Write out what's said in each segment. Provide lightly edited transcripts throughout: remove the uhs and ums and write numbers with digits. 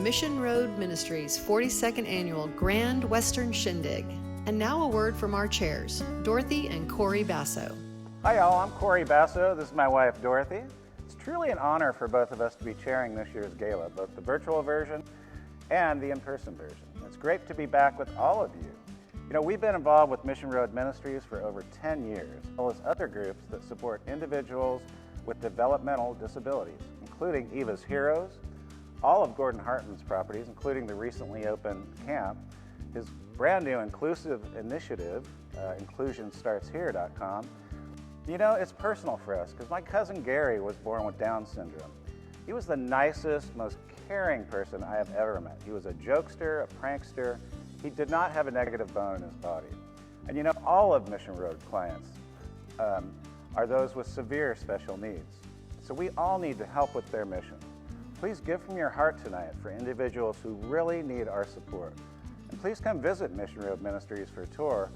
Mission Road Ministries' 42nd Annual Grand Western Shindig. And now a word from our chairs, Dorothy and Cory Basso. Hi y'all, I'm Cory Basso. This is my wife, Dorothy. It's truly an honor for both of us to be chairing this year's gala, both the virtual version and the in-person version. It's great to be back with all of you. You know, we've been involved with Mission Road Ministries for over 10 years, as well as other groups that support individuals with developmental disabilities, including Eva's Heroes, all of Gordon Hartman's properties, including the recently opened camp, his brand new inclusive initiative, inclusionstartshere.com. You know, it's personal for us because my cousin Gary was born with Down syndrome. He was the nicest, most caring person I have ever met. He was a jokester, a prankster. He did not have a negative bone in his body. And you know, all of Mission Road clients are those with severe special needs. So we all need to help with their mission. Please give from your heart tonight for individuals who really need our support. And please come visit Mission Road Ministries for a tour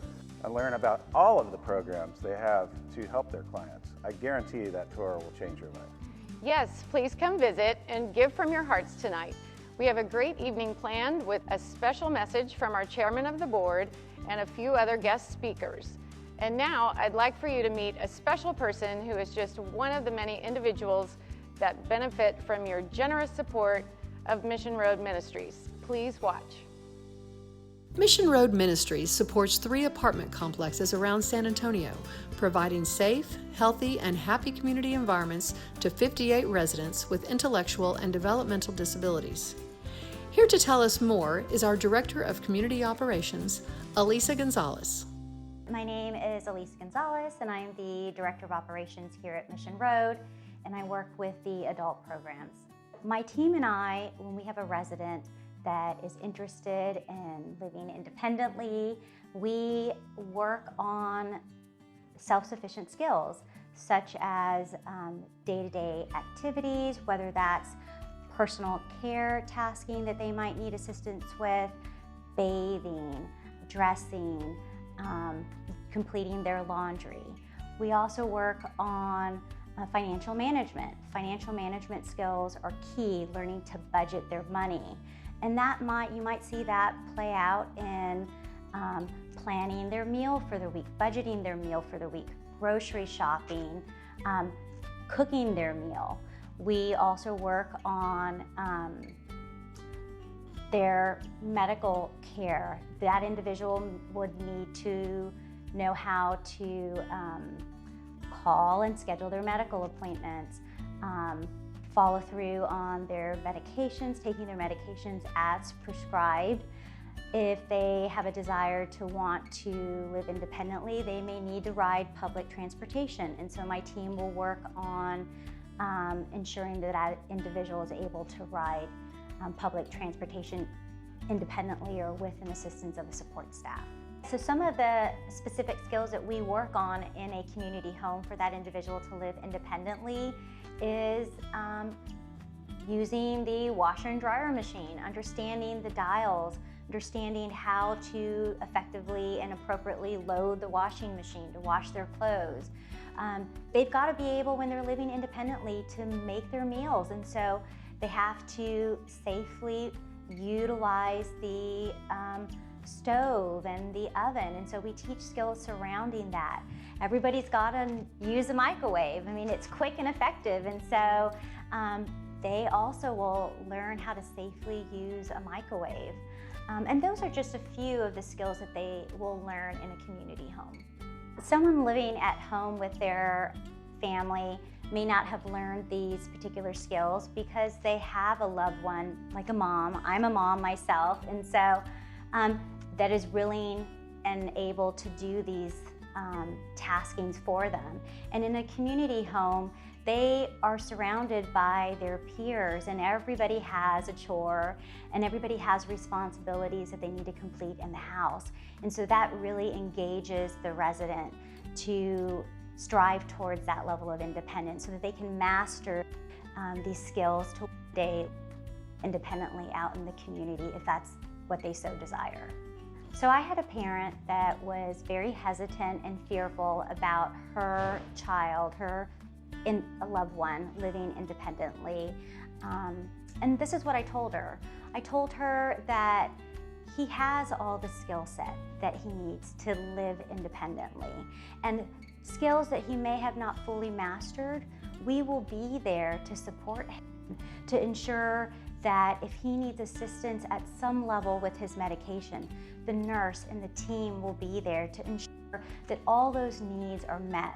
and learn about all of the programs they have to help their clients. I guarantee you that tour will change your life. Yes, please come visit and give from your hearts tonight. We have a great evening planned with a special message from our chairman of the board and a few other guest speakers. And now I'd like for you to meet a special person who is just one of the many individuals that benefit from your generous support of Mission Road Ministries. Please watch. Mission Road Ministries supports 3 apartment complexes around San Antonio, providing safe, healthy, and happy community environments to 58 residents with intellectual and developmental disabilities. Here to tell us more is our Director of Community Operations, Elisa Gonzalez. My name is Elisa Gonzalez, and I am the Director of Operations here at Mission Road, and I work with the adult programs. My team and I, when we have a resident that is interested in living independently, we work on self-sufficient skills, such as day-to-day activities, whether that's personal care tasking that they might need assistance with, bathing, dressing, completing their laundry. We also work on financial management. Financial management skills are key, learning to budget their money. And you might see that play out in planning their meal for the week, budgeting their meal for the week, grocery shopping, cooking their meal. We also work on their medical care. That individual would need to know how to call and schedule their medical appointments, follow through on their medications, taking their medications as prescribed. If they have a desire to want to live independently, they may need to ride public transportation. And so my team will work on ensuring that that individual is able to ride public transportation independently or with an assistance of a support staff. So some of the specific skills that we work on in a community home for that individual to live independently is using the washer and dryer machine, understanding the dials, understanding how to effectively and appropriately load the washing machine to wash their clothes. They've got to be able, when they're living independently, to make their meals, and so they have to safely utilize the stove and the oven, and so we teach skills surrounding that. Everybody's got to use a microwave. I mean, it's quick and effective, and so they also will learn how to safely use a microwave. And those are just a few of the skills that they will learn in a community home. Someone living at home with their family may not have learned these particular skills because they have a loved one, like a mom. I'm a mom myself, and so that is willing and able to do these taskings for them. And in a community home, they are surrounded by their peers, and everybody has a chore and everybody has responsibilities that they need to complete in the house. And so that really engages the resident to strive towards that level of independence so that they can master these skills to stay independently out in the community if that's what they so desire. So I had a parent that was very hesitant and fearful about her child, a loved one, living independently. And this is what I told her. I told her that he has all the skill set that he needs to live independently, and skills that he may have not fully mastered, we will be there to support him, to ensure that if he needs assistance at some level with his medication, the nurse and the team will be there to ensure that all those needs are met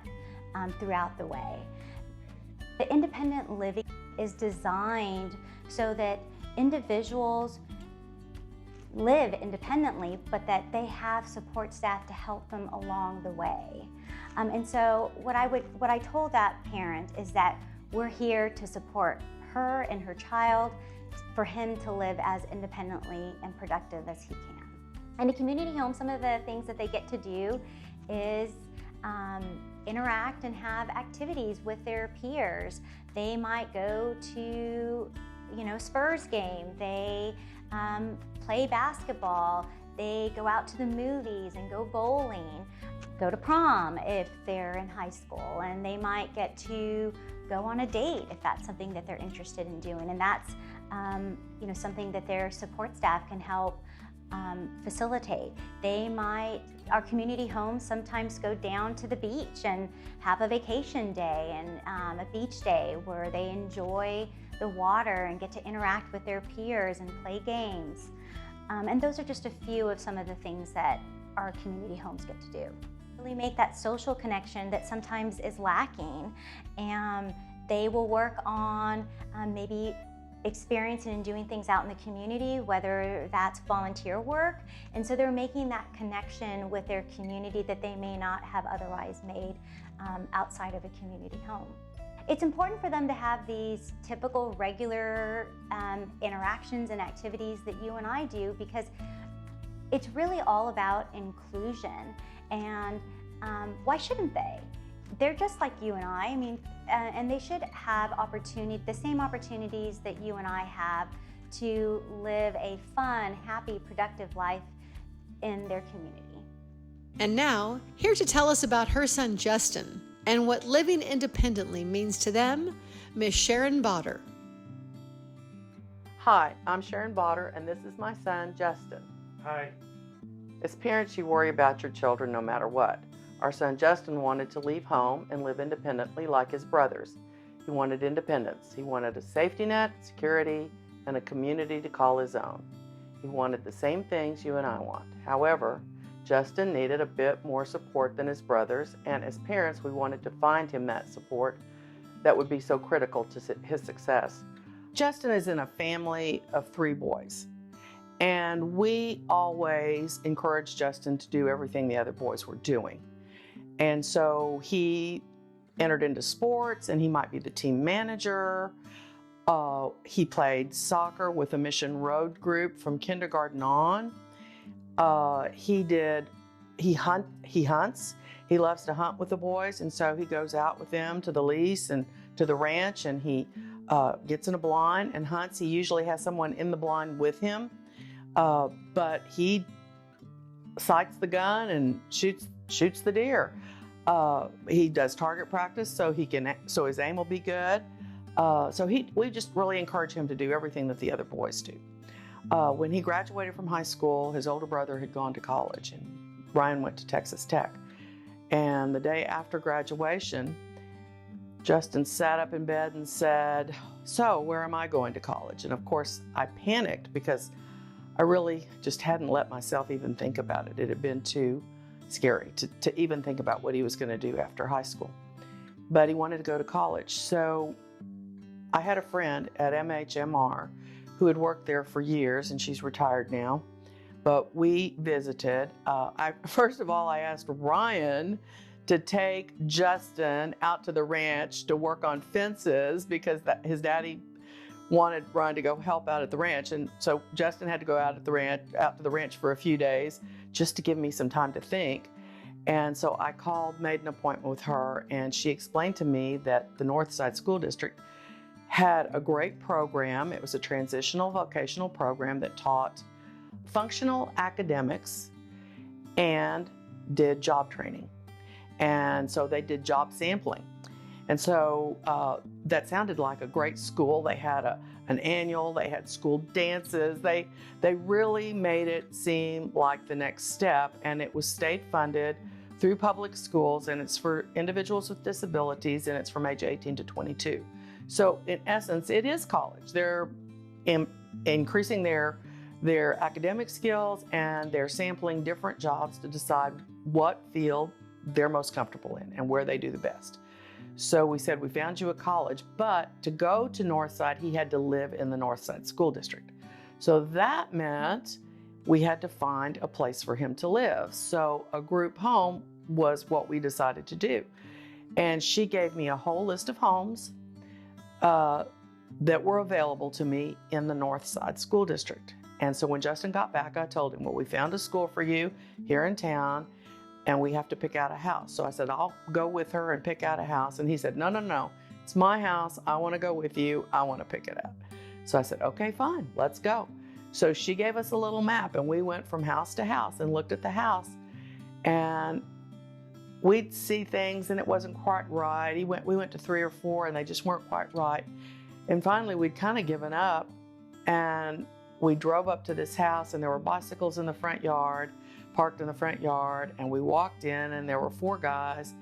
throughout the way. The independent living is designed so that individuals live independently, but that they have support staff to help them along the way. And so what I told that parent is that we're here to support her and her child, for him to live as independently and productive as he can. In a community home, some of the things that they get to do is interact and have activities with their peers. They might go to, Spurs game. They play basketball. They go out to the movies and go bowling, go to prom if they're in high school, and they might get to go on a date if that's something that they're interested in doing. And that's something that their support staff can help facilitate. Our community homes sometimes go down to the beach and have a vacation day and a beach day where they enjoy the water and get to interact with their peers and play games. And those are just a few of some of the things that our community homes get to do. Really make that social connection that sometimes is lacking, and they will work on maybe experiencing and doing things out in the community, whether that's volunteer work. And so they're making that connection with their community that they may not have otherwise made outside of a community home. It's important for them to have these typical regular interactions and activities that you and I do, because it's really all about inclusion. And why shouldn't they? They're just like you and I. And they should have the same opportunities that you and I have to live a fun, happy, productive life in their community. And now, here to tell us about her son Justin and what living independently means to them, Miss Sharon Botter. Hi, I'm Sharon Botter, and this is my son, Justin. Hi. As parents, you worry about your children no matter what. Our son Justin wanted to leave home and live independently like his brothers. He wanted independence. He wanted a safety net, security, and a community to call his own. He wanted the same things you and I want. However, Justin needed a bit more support than his brothers, and as parents, we wanted to find him that support that would be so critical to his success. Justin is in a family of 3 boys, and we always encouraged Justin to do everything the other boys were doing. And so he entered into sports, and he might be the team manager. He played soccer with a Mission Road group from kindergarten on. He hunts. He loves to hunt with the boys, and so he goes out with them to the lease and to the ranch, and he gets in a blind and hunts. He usually has someone in the blind with him, but he sights the gun and shoots the deer. He does target practice so his aim will be good. We just really encourage him to do everything that the other boys do. When he graduated from high school, his older brother had gone to college, and Ryan went to Texas Tech. And the day after graduation, Justin sat up in bed and said, "So, where am I going to college?" And of course, I panicked because I really just hadn't let myself even think about it. It had been too scary to even think about what he was going to do after high school. But he wanted to go to college. So I had a friend at MHMR who had worked there for years, and she's retired now. But we visited. First of all, I asked Ryan to take Justin out to the ranch to work on fences because his daddy wanted Ryan to go help out at the ranch. And so Justin had to go out to the ranch for a few days just to give me some time to think. And so I made an appointment with her, and she explained to me that the Northside School District had a great program. It was a transitional vocational program that taught functional academics and did job training. And so they did job sampling. And so that sounded like a great school. They had an annual, they had school dances. They really made it seem like the next step, and it was state funded through public schools, and it's for individuals with disabilities, and it's from age 18 to 22. So in essence, it is college. They're increasing their academic skills, and they're sampling different jobs to decide what field they're most comfortable in and where they do the best. So we said, we found you a college, but to go to Northside, he had to live in the Northside School District. So that meant we had to find a place for him to live. So a group home was what we decided to do. And she gave me a whole list of homes that were available to me in the Northside School District. And so when Justin got back, I told him, well, we found a school for you here in town, and we have to pick out a house. So I said, I'll go with her and pick out a house. And he said, no, it's my house. I want to go with you. I want to pick it out. So I said, okay, fine, let's go. So she gave us a little map, and we went from house to house and looked at the house, and we'd see things and it wasn't quite right. We went to 3 or 4 and they just weren't quite right. And finally we'd kind of given up, and we drove up to this house, and there were bicycles in the front yard, parked in the front yard, and we walked in, and there were 4 guys,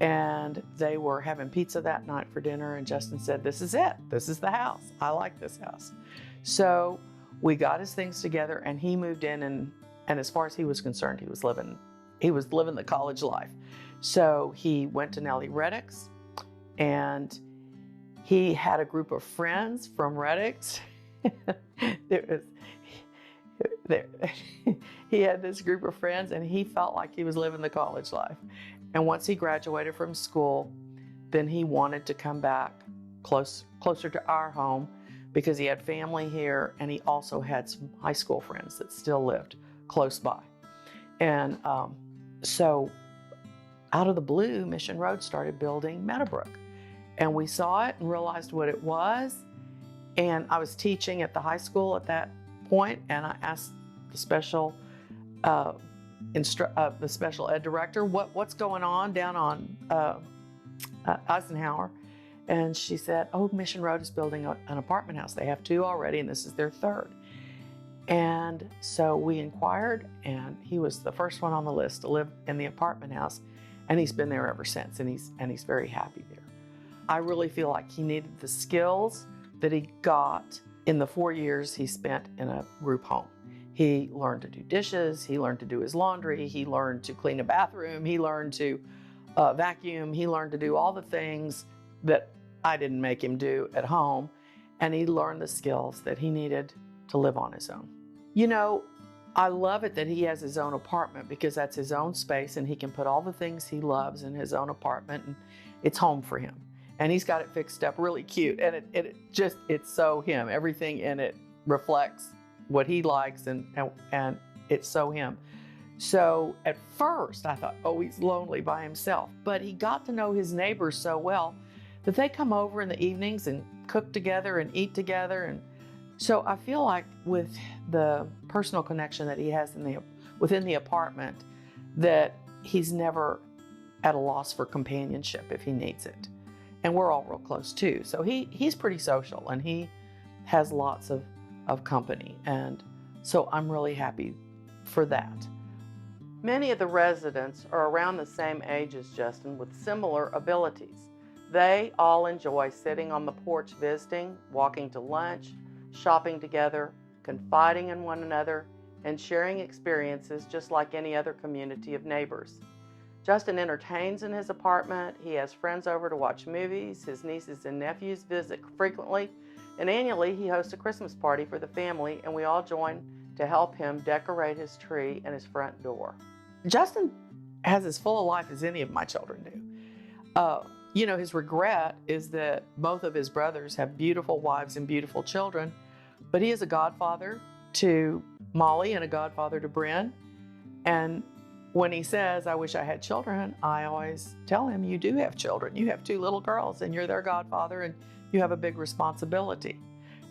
and they were having pizza that night for dinner, and Justin said, this is it. This is the house. I like this house. So we got his things together, and he moved in, and as far as he was concerned, he was living the college life. So he went to Nellie Reddick's, and he had a group of friends from Reddick's. He had this group of friends, and he felt like he was living the college life. And once he graduated from school, then he wanted to come back closer to our home, because he had family here, and he also had some high school friends that still lived close by. And so out of the blue, Mission Road started building Meadowbrook. And we saw it and realized what it was. And I was teaching at the high school at that point, and I asked the special ed director, what's going on down on Eisenhower? And she said, oh, Mission Road is building an apartment house. They have 2 already, and this is their 3rd. And so we inquired, and he was the first one on the list to live in the apartment house, and he's been there ever since, and he's very happy there. I really feel like he needed the skills that he got in the 4 years he spent in a group home. He learned to do dishes, he learned to do his laundry, he learned to clean a bathroom, he learned to vacuum, he learned to do all the things that I didn't make him do at home, and he learned the skills that he needed to live on his own. You know, I love it that he has his own apartment, because that's his own space, and he can put all the things he loves in his own apartment, and it's home for him. And he's got it fixed up really cute, and it's so him. Everything in it reflects what he likes, and it's so him. So at first I thought, oh, he's lonely by himself. But he got to know his neighbors so well that they come over in the evenings and cook together and eat together. And so I feel like with the personal connection that he has within the apartment, that he's never at a loss for companionship if he needs it. And we're all real close too. So he's pretty social, and he has lots of company. And so I'm really happy for that. Many of the residents are around the same age as Justin with similar abilities. They all enjoy sitting on the porch visiting, walking to lunch, shopping together, confiding in one another, and sharing experiences just like any other community of neighbors. Justin entertains in his apartment. He has friends over to watch movies. His nieces and nephews visit frequently. And annually, he hosts a Christmas party for the family, and we all join to help him decorate his tree and his front door. Justin has as full a life as any of my children do. His regret is that both of his brothers have beautiful wives and beautiful children, but he is a godfather to Molly and a godfather to Bryn. And when he says, I wish I had children, I always tell him, you do have children. You have 2 little girls, and you're their godfather, and you have a big responsibility.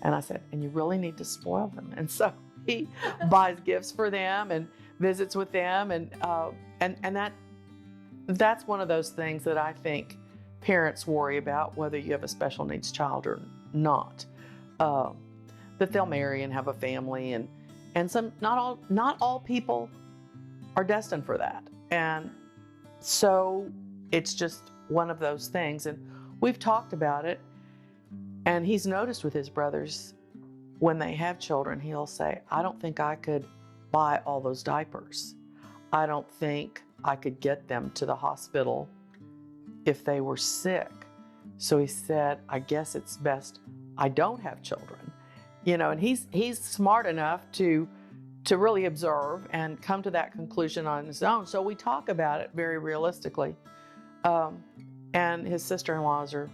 And I said, and you really need to spoil them. And so he buys gifts for them and visits with them. And that's one of those things that I think parents worry about, whether you have a special needs child or not. that they'll marry and have a family, and some not all people are destined for that. And so it's just one of those things. And we've talked about it, and he's noticed with his brothers, when they have children, he'll say, I don't think I could buy all those diapers. I don't think I could get them to the hospital if they were sick. So he said, I guess it's best I don't have children. You know, and he's smart enough to really observe and come to that conclusion on his own. So we talk about it very realistically. And his sister-in-laws are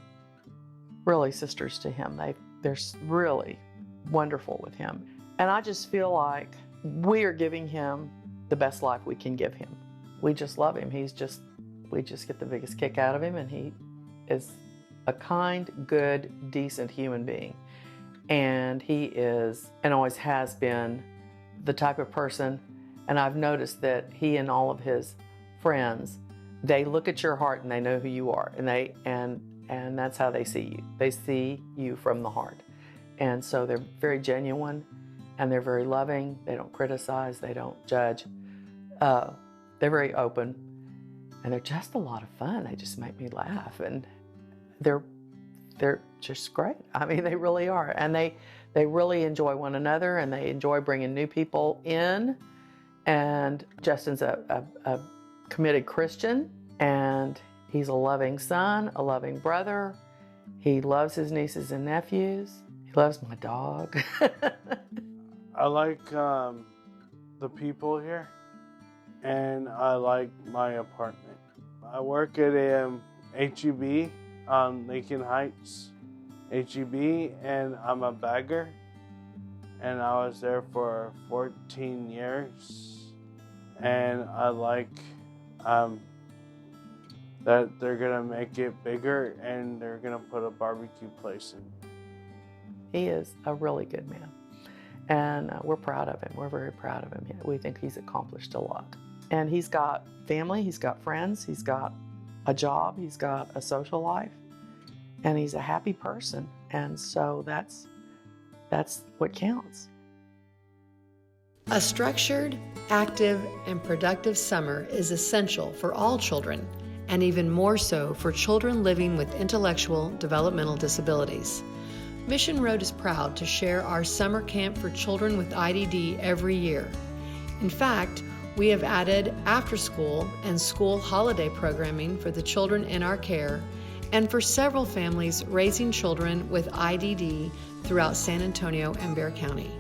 really sisters to him. They're really wonderful with him. And I just feel like we are giving him the best life we can give him. We just love him. We just get the biggest kick out of him, and he is a kind, good, decent human being. And he is, and always has been, the type of person, and I've noticed that he and all of his friends, they look at your heart and they know who you are, and that's how they see you. They see you from the heart. And so they're very genuine, and they're very loving. They don't criticize, they don't judge. They're very open, and they're just a lot of fun. They just make me laugh, and they're just great. I mean, they really are. And they really enjoy one another, and they enjoy bringing new people in. And Justin's a committed Christian, and he's a loving son, a loving brother. He loves his nieces and nephews. He loves my dog. I like the people here, and I like my apartment. I work at HEB on Lincoln Heights, HEB, and I'm a bagger, and I was there for 14 years, and I like that they're gonna make it bigger, and they're gonna put a barbecue place in. He is a really good man, and we're proud of him. We're very proud of him. We think he's accomplished a lot. And he's got family, he's got friends, he's got a job, he's got a social life, and he's a happy person. And so that's what counts. A structured, active, and productive summer is essential for all children, and even more so for children living with intellectual developmental disabilities. Mission Road is proud to share our summer camp for children with IDD every year. In fact, we have added after-school and school holiday programming for the children in our care, and for several families raising children with IDD throughout San Antonio and Bexar County.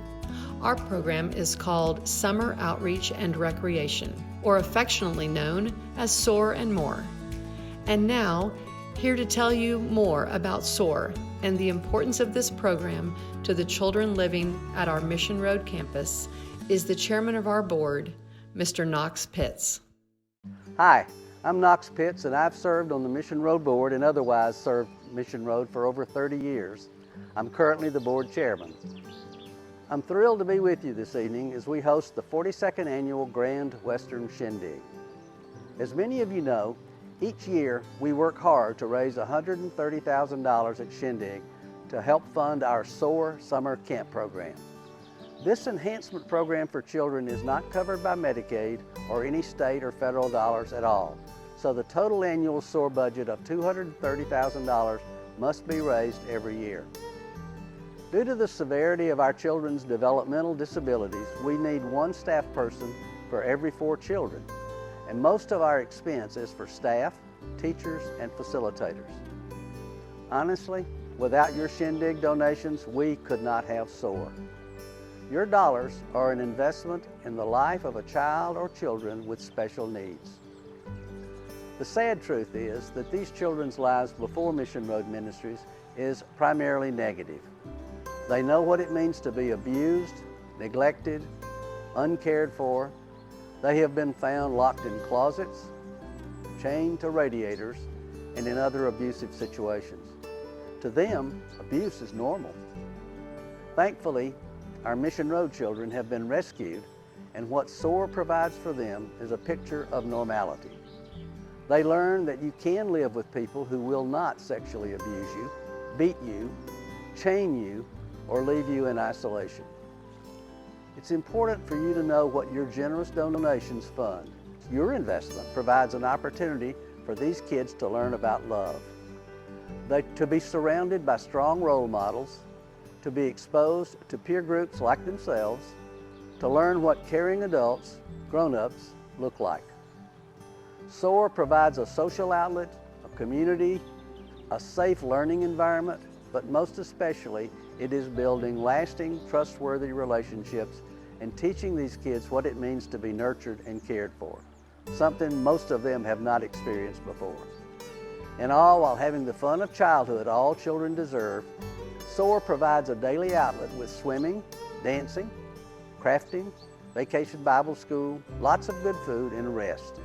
Our program is called Summer Outreach and Recreation, or affectionately known as SOAR and More. And now, here to tell you more about SOAR and the importance of this program to the children living at our Mission Road campus is the chairman of our board, Mr. Knox Pitts. Hi, I'm Knox Pitts, and I've served on the Mission Road board and otherwise served Mission Road for over 30 years. I'm currently the board chairman. I'm thrilled to be with you this evening as we host the 42nd Annual Grand Western Shindig. As many of you know, each year we work hard to raise $130,000 at Shindig to help fund our SOAR summer camp program. This enhancement program for children is not covered by Medicaid or any state or federal dollars at all, so the total annual SOAR budget of $230,000 must be raised every year. Due to the severity of our children's developmental disabilities, we need one staff person for every 4 children, and most of our expense is for staff, teachers, and facilitators. Honestly, without your Shindig donations, we could not have SOAR. Your dollars are an investment in the life of a child or children with special needs. The sad truth is that these children's lives before Mission Road Ministries is primarily negative. They know what it means to be abused, neglected, uncared for. They have been found locked in closets, chained to radiators, and in other abusive situations. To them, abuse is normal. Thankfully, our Mission Road children have been rescued, and what SOAR provides for them is a picture of normality. They learn that you can live with people who will not sexually abuse you, beat you, chain you, or leave you in isolation. It's important for you to know what your generous donations fund. Your investment provides an opportunity for these kids to learn about love, to be surrounded by strong role models, to be exposed to peer groups like themselves, to learn what caring adults, grown-ups, look like. SOAR provides a social outlet, a community, a safe learning environment, but most especially, it is building lasting, trustworthy relationships and teaching these kids what it means to be nurtured and cared for, something most of them have not experienced before. And all while having the fun of childhood all children deserve, SOAR provides a daily outlet with swimming, dancing, crafting, vacation Bible school, lots of good food, and rest.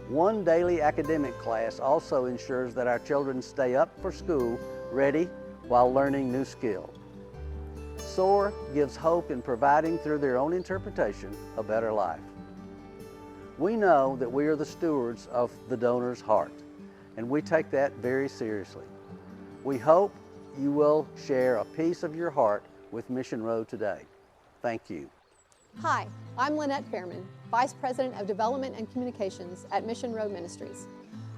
One daily academic class also ensures that our children stay up for school ready while learning new skills. SOAR gives hope in providing through their own interpretation a better life. We know that we are the stewards of the donor's heart, and we take that very seriously. We hope you will share a piece of your heart with Mission Road today. Thank you. Hi, I'm Lynette Fairman, Vice President of Development and Communications at Mission Road Ministries.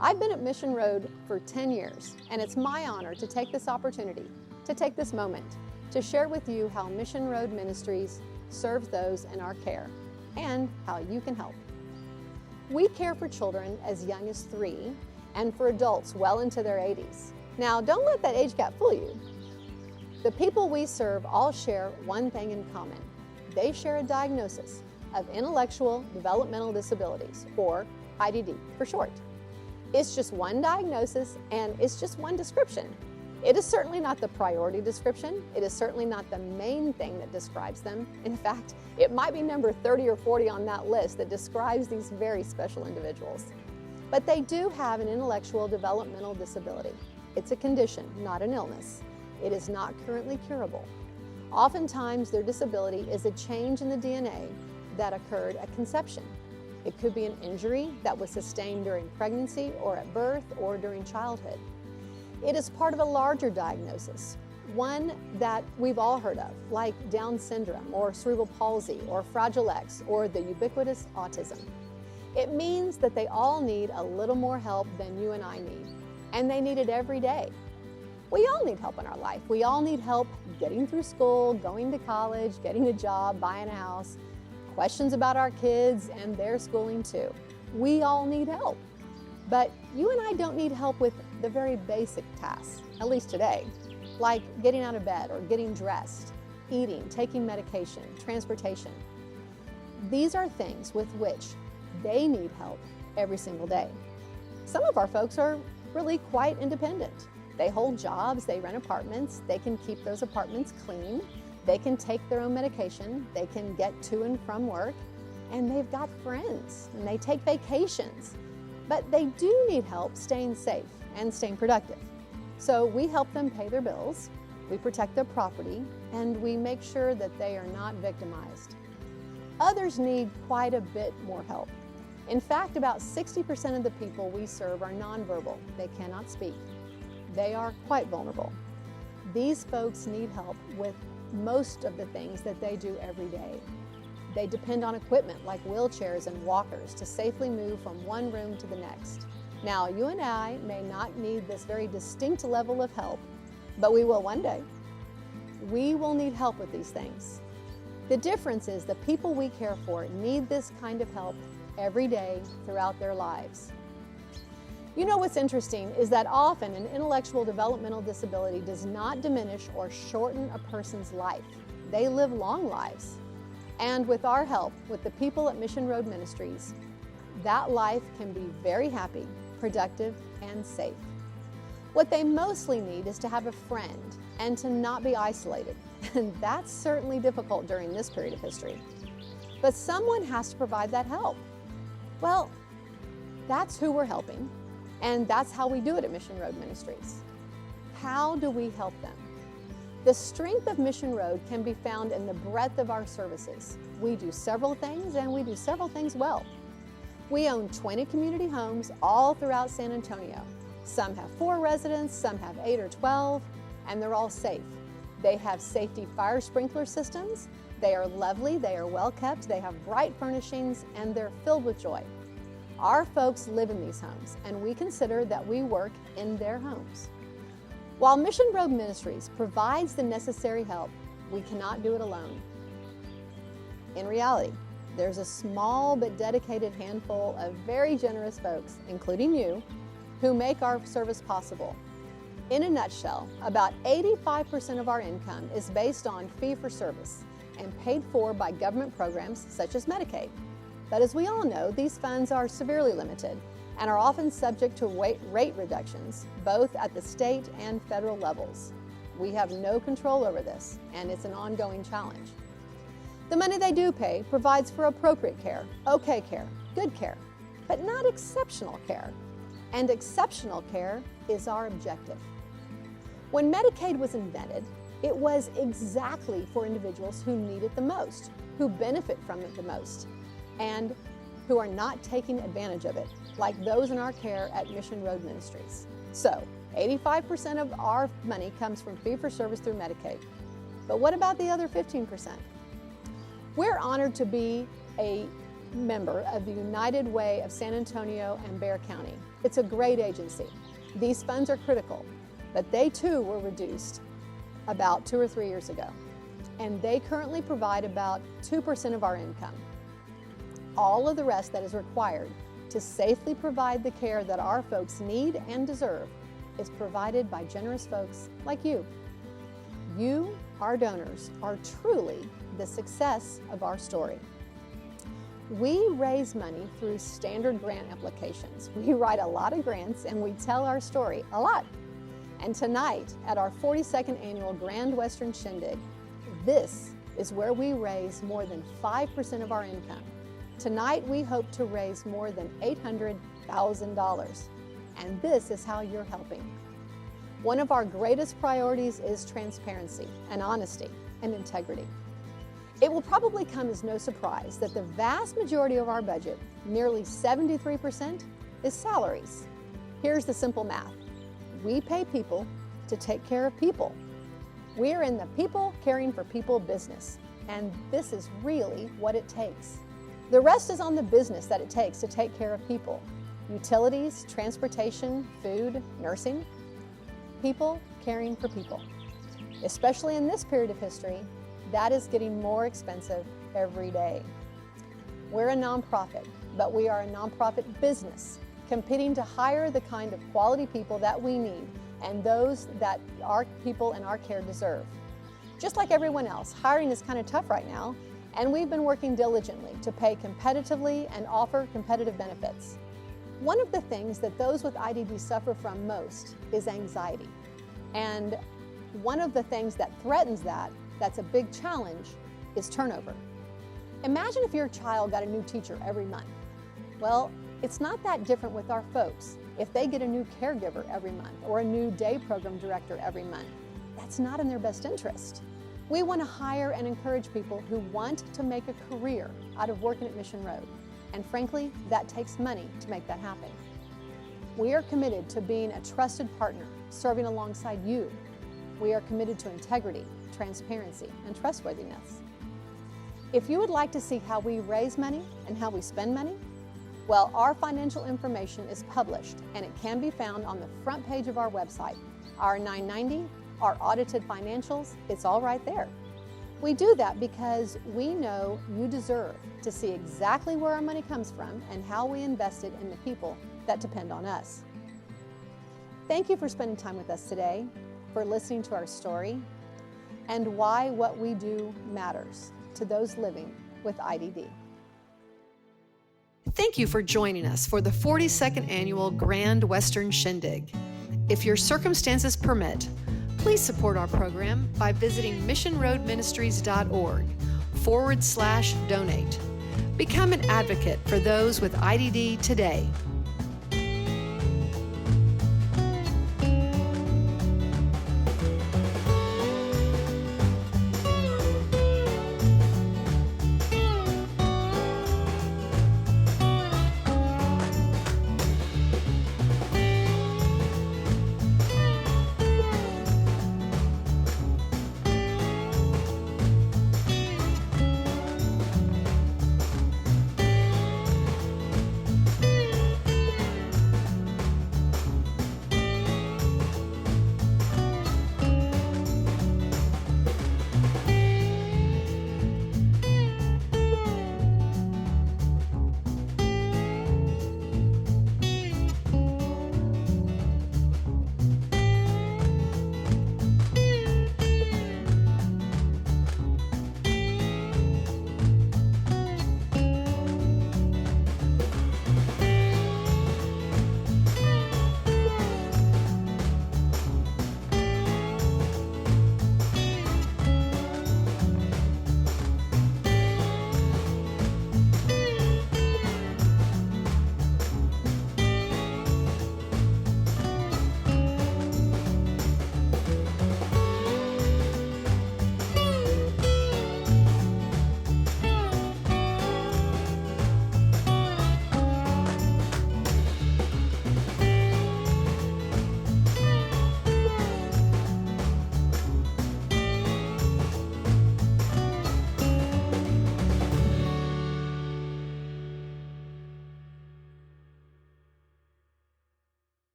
I've been at Mission Road for 10 years, and it's my honor to take this opportunity, to take this moment, to share with you how Mission Road Ministries serves those in our care, and how you can help. We care for children as young as 3, and for adults well into their 80s. Now, don't let that age gap fool you. The people we serve all share one thing in common. They share a diagnosis of intellectual developmental disabilities, or IDD for short. It's just one diagnosis and it's just one description. It is certainly not the priority description. It is certainly not the main thing that describes them. In fact, it might be number 30 or 40 on that list that describes these very special individuals. But they do have an intellectual developmental disability. It's a condition, not an illness. It is not currently curable. Oftentimes, their disability is a change in the DNA that occurred at conception. It could be an injury that was sustained during pregnancy or at birth or during childhood. It is part of a larger diagnosis, one that we've all heard of, like Down syndrome or cerebral palsy or Fragile X or the ubiquitous autism. It means that they all need a little more help than you and I need, and they need it every day. We all need help in our life. We all need help getting through school, going to college, getting a job, buying a house, questions about our kids and their schooling too. We all need help. But you and I don't need help with the very basic tasks, at least today, like getting out of bed or getting dressed, eating, taking medication, transportation. These are things with which they need help every single day. Some of our folks are really quite independent. They hold jobs, they rent apartments, they can keep those apartments clean, they can take their own medication, they can get to and from work, and they've got friends, and they take vacations. But they do need help staying safe and staying productive. So we help them pay their bills, we protect their property, and we make sure that they are not victimized. Others need quite a bit more help. In fact, about 60% of the people we serve are nonverbal. They cannot speak. They are quite vulnerable. These folks need help with most of the things that they do every day. They depend on equipment like wheelchairs and walkers to safely move from one room to the next. Now, you and I may not need this very distinct level of help, but we will one day. We will need help with these things. The difference is the people we care for need this kind of help every day throughout their lives. You know what's interesting is that often an intellectual developmental disability does not diminish or shorten a person's life. They live long lives. And with our help, with the people at Mission Road Ministries, that life can be very happy, productive, and safe. What they mostly need is to have a friend and to not be isolated. And that's certainly difficult during this period of history. But someone has to provide that help. Well, that's who we're helping. And that's how we do it at Mission Road Ministries. How do we help them? The strength of Mission Road can be found in the breadth of our services. We do several things, and we do several things well. We own 20 community homes all throughout San Antonio. Some have 4 residents, some have 8 or 12, and they're all safe. They have safety fire sprinkler systems. They are lovely, they are well kept, they have bright furnishings, and they're filled with joy. Our folks live in these homes, and we consider that we work in their homes. While Mission Road Ministries provides the necessary help, we cannot do it alone. In reality, there's a small but dedicated handful of very generous folks, including you, who make our service possible. In a nutshell, about 85% of our income is based on fee-for-service and paid for by government programs such as Medicaid. But as we all know, these funds are severely limited and are often subject to rate reductions, both at the state and federal levels. We have no control over this, and it's an ongoing challenge. The money they do pay provides for appropriate care, okay care, good care, but not exceptional care. And exceptional care is our objective. When Medicaid was invented, it was exactly for individuals who need it the most, who benefit from it the most, and who are not taking advantage of it, like those in our care at Mission Road Ministries. So, 85% of our money comes from fee-for-service through Medicaid. But what about the other 15%? We're honored to be a member of the United Way of San Antonio and Bexar County. It's a great agency. These funds are critical, but they too were reduced about 2 or 3 years ago, and they currently provide about 2% of our income. All of the rest that is required to safely provide the care that our folks need and deserve is provided by generous folks like you. You, our donors, are truly the success of our story. We raise money through standard grant applications. We write a lot of grants and we tell our story a lot. And tonight, at our 42nd Annual Grand Western Shindig, this is where we raise more than 5% of our income. Tonight, we hope to raise more than $800,000. And this is how you're helping. One of our greatest priorities is transparency and honesty and integrity. It will probably come as no surprise that the vast majority of our budget, nearly 73%, is salaries. Here's the simple math. We pay people to take care of people. We are in the people caring for people business, and this is really what it takes. The rest is on the business that it takes to take care of people. Utilities, transportation, food, nursing. People caring for people. Especially in this period of history, that is getting more expensive every day. We're a nonprofit, but we are a nonprofit business, competing to hire the kind of quality people that we need and those that our people in our care deserve. Just like everyone else, hiring is kind of tough right now, and we've been working diligently to pay competitively and offer competitive benefits. One of the things that those with IDD suffer from most is anxiety. And one of the things that threatens that's a big challenge, is turnover. Imagine if your child got a new teacher every month. Well, it's not that different with our folks. If they get a new caregiver every month or a new day program director every month, that's not in their best interest. We want to hire and encourage people who want to make a career out of working at Mission Road. And frankly, that takes money to make that happen. We are committed to being a trusted partner, serving alongside you. We are committed to integrity, transparency, and trustworthiness. If you would like to see how we raise money and how we spend money, well, our financial information is published and it can be found on the front page of our website. Our 990, our audited financials, it's all right there. We do that because we know you deserve to see exactly where our money comes from and how we invest it in the people that depend on us. Thank you for spending time with us today, for listening to our story, and why what we do matters to those living with IDD. Thank you for joining us for the 42nd Annual Grand Western Shindig. If your circumstances permit, please support our program by visiting missionroadministries.org/donate. Become an advocate for those with IDD today.